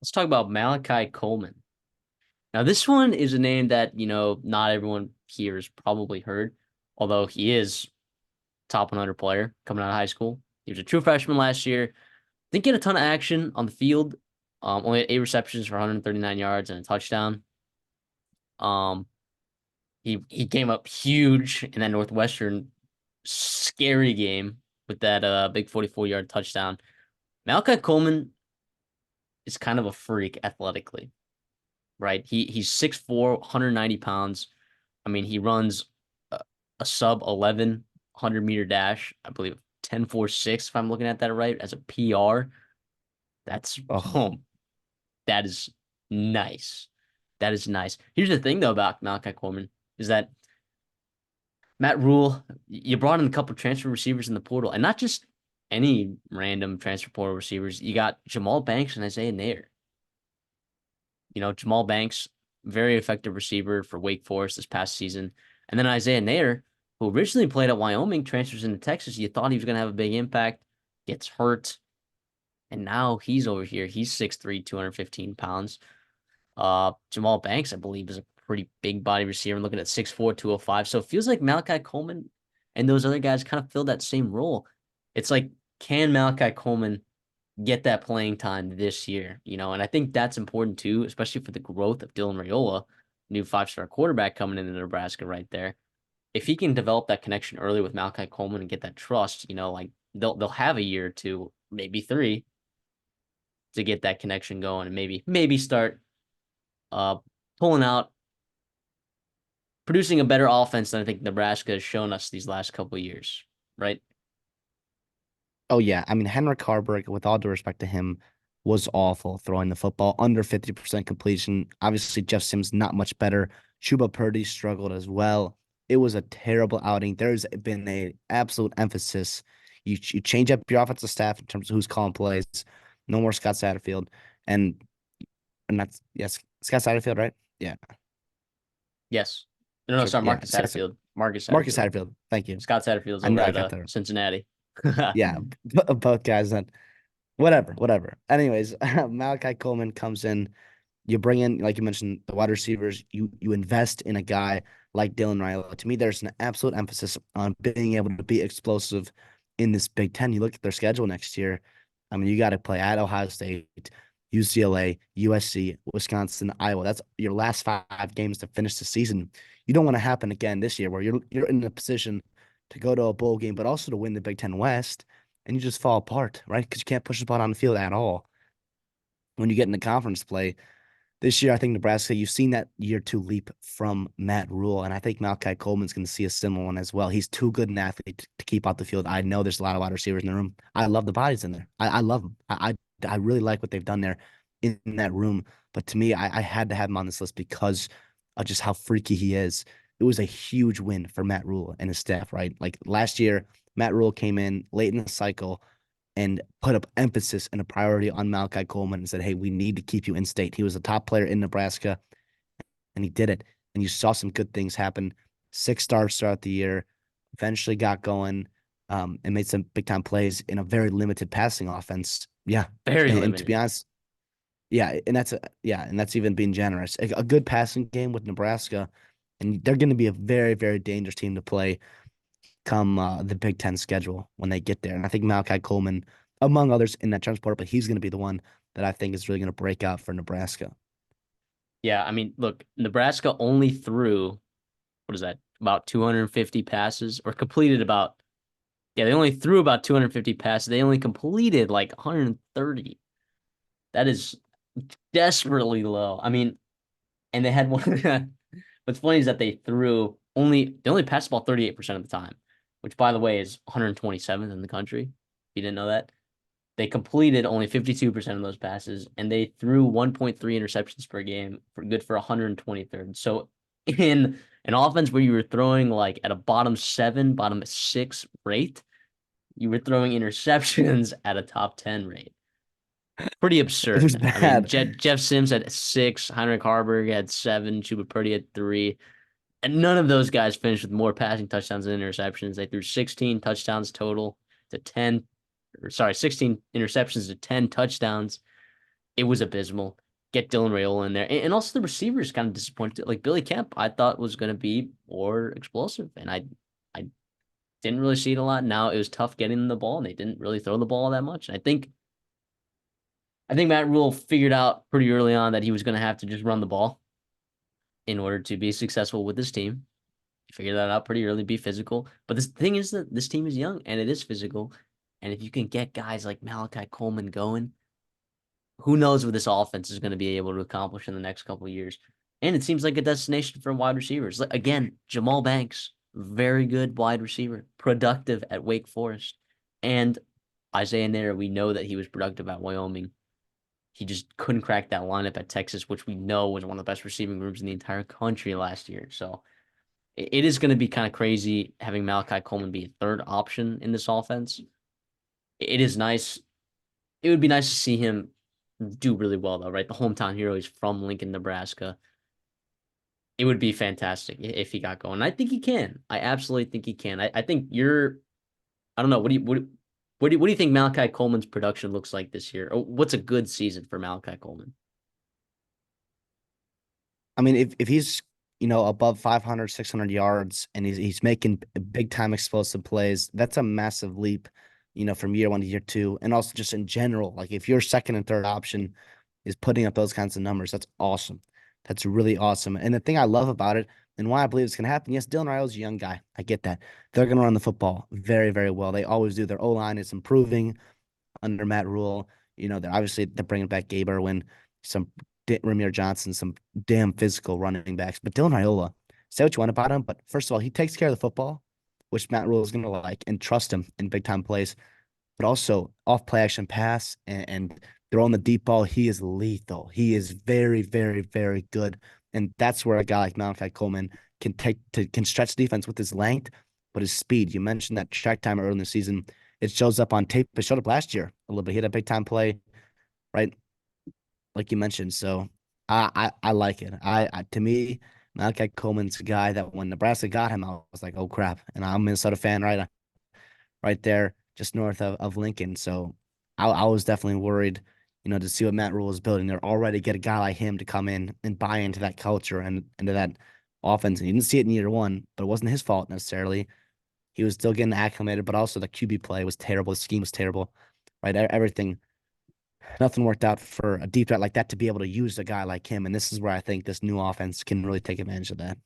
Let's talk about Malachi Coleman. Now, this one is a name that, not everyone here has probably heard, although he is top 100 player coming out of high school. He was a true freshman last year. Didn't get a ton of action on the field. Only had 8 receptions for 139 yards and a touchdown. Um, he came up huge in that Northwestern scary game with that big 44-yard touchdown. Malachi Coleman is kind of a freak athletically, right? He's 6'4", 190 pounds. I mean, he runs a sub 11 100-meter dash, I believe 10.46 if I'm looking at that right, as a PR. That's Oh, that is nice. That is nice. Here's the thing though about Malachi Coleman is that Matt Rule, you brought in a couple transfer receivers in the portal, and not just any random transfer portal receivers. You got Jamal Banks and Isaiah Nair. Jamal Banks, very effective receiver for Wake Forest this past season. And then Isaiah Nair, who originally played at Wyoming, transfers into Texas. You thought he was going to have a big impact, gets hurt, and now he's over here. He's 6'3", 215 pounds. Jamal Banks, I believe, is a pretty big body receiver. I'm looking at 6'4", 205. So it feels like Malachi Coleman and those other guys kind of fill that same role. It's like, can Malachi Coleman get that playing time this year? And I think that's important too, especially for the growth of Dylan Raiola, new 5-star quarterback coming into Nebraska right there. If he can develop that connection early with Malachi Coleman and get that trust, like they'll have a year or two, maybe three, to get that connection going and maybe start uh pulling out, producing a better offense than I think Nebraska has shown us these last couple of years, right? oh yeah. I mean, Henrik Harburg, with all due respect to him, was awful throwing the football under 50% completion. Obviously, Jeff Sims not much better. Chuba Purdy struggled as well. It was a terrible outing. There's been a absolute emphasis. You change up your offensive staff in terms of who's calling plays. No more Scott Satterfield, and that's yes, Scott Satterfield, right? Yeah, Yes. No, sure. sorry, Yeah, Marcus Satterfield. Marcus Marcus Satterfield. Satterfield. Thank you. Scott Satterfield's I over know I at got that. Cincinnati. Yeah, both guys that whatever. Anyways, Malachi Coleman comes in. You bring in, like you mentioned, the wide receivers. You invest in a guy like Dylan Riley. To me, there's an absolute emphasis on being able to be explosive in this Big Ten. You look at their schedule next year. I mean, you got to play at Ohio State, UCLA, USC, Wisconsin, Iowa. That's your last 5 games to finish the season. You don't want to happen again this year, where you're in a position to go to a bowl game, but also to win the Big Ten West, and you just fall apart, right? Because you can't push the ball on the field at all. When you get into conference play this year, I think Nebraska, you've seen that year two leap from Matt Rule, and I think Malachi Coleman's going to see a similar one as well. He's too good an athlete to keep out the field. I know there's a lot of wide receivers in the room. I love the bodies in there. I love them. I really like what they've done there in that room. But to me, I had to have him on this list because of just how freaky he is. It was a huge win for Matt Rule and his staff, right? Like last year, Matt Rule came in late in the cycle and put up emphasis and a priority on Malachi Coleman and said, hey, we need to keep you in state. He was a top player in Nebraska, and he did it. And you saw some good things happen. 6 stars throughout the year, eventually got going, and made some big time plays in a very limited passing offense. Yeah. Very And to be limited. honest, and that's even being generous. A good passing game with Nebraska, and they're going to be a very, very dangerous team to play come the Big Ten schedule when they get there. And I think Malachi Coleman, among others in that transport, but he's going to be the one that I think is really going to break out for Nebraska. Yeah, I mean, look, Nebraska only threw, what is that, about 250 passes or completed about, yeah, they only threw about 250 passes. They only completed like 130. That is desperately low. I mean, and they had one. What's funny is that they only passed the ball 38% of the time, which by the way is 127th in the country. If you didn't know that. They completed only 52% of those passes, and they threw 1.3 interceptions per game for good for 123rd. So in an offense where you were throwing like at a bottom 7, bottom 6 rate, you were throwing interceptions at a top 10 rate. Pretty It was absurd. I mean, bad. Jeff Sims had 6, Heinrich Harburg had 7, Chuba Purdy had 3, and none of those guys finished with more passing touchdowns than interceptions. They threw 16 touchdowns total to 10, or sorry, 16 interceptions to 10 touchdowns. it was abysmal. Get Dylan Rayola in there. And also the receivers kind of disappointed. Like Billy Kemp, I thought was going to be more explosive. And I didn't really see it a lot. Now it was tough getting them the ball, and they didn't really throw the ball that much. And I think Matt Rule figured out pretty early on that he was going to have to just run the ball in order to be successful with this team. He figured that out pretty early, be physical. But this thing is that this team is young and it is physical. And if you can get guys like Malachi Coleman going, who knows what this offense is going to be able to accomplish in the next couple of years. And it seems like a destination for wide receivers. Again, Jamal Banks, very good wide receiver, productive at Wake Forest. And Isaiah Nair, we know that he was productive at Wyoming. He just couldn't crack that lineup at Texas, which we know was one of the best receiving groups in the entire country last year. So it is going to be kind of crazy having Malachi Coleman be a third option in this offense. It is nice. It would be nice to see him do really well, though, right? The hometown hero is from Lincoln, Nebraska. It would be fantastic if he got going. I think he can. I absolutely think he can. I think you're. I don't know. What do you think Malachi Coleman's production looks like this year? Or what's a good season for Malachi Coleman? I mean, if he's, above 500, 600 yards and he's making big time explosive plays, that's a massive leap, from year one to year two. And also just in general, like if your second and third option is putting up those kinds of numbers, that's awesome. That's really awesome. And the thing I love about it and why I believe it's going to happen, yes, Dylan Raio's a young guy. I get that. They're going to run the football very, very well. They always do. Their O-line is improving under Matt Rule. They're bringing back Gabe Irwin, some Ramir Johnson, some damn physical running backs. But Dylan Raiola, say what you want about him, but first of all, he takes care of the football, which Matt Rule is going to like, and trust him in big time plays. But also off play action pass and throwing the deep ball, he is lethal. He is very, very, very good. And that's where a guy like Malachi Coleman can stretch defense with his length, but his speed. You mentioned that track time early in the season. It shows up on tape. It showed up last year a little bit. He had a big time play, right? Like you mentioned. So I like it. To me, Malachi Coleman's a guy that when Nebraska got him, I was like, oh crap. And I'm a Minnesota fan, right there, just north of Lincoln. So I was definitely worried, to see what Matt Rule is building. They're already get a guy like him to come in and buy into that culture and into that offense. And you didn't see it in year one, but it wasn't his fault necessarily. He was still getting acclimated, but also the QB play was terrible. The scheme was terrible, right? Everything, nothing worked out for a deep threat like that to be able to use a guy like him. And this is where I think this new offense can really take advantage of that.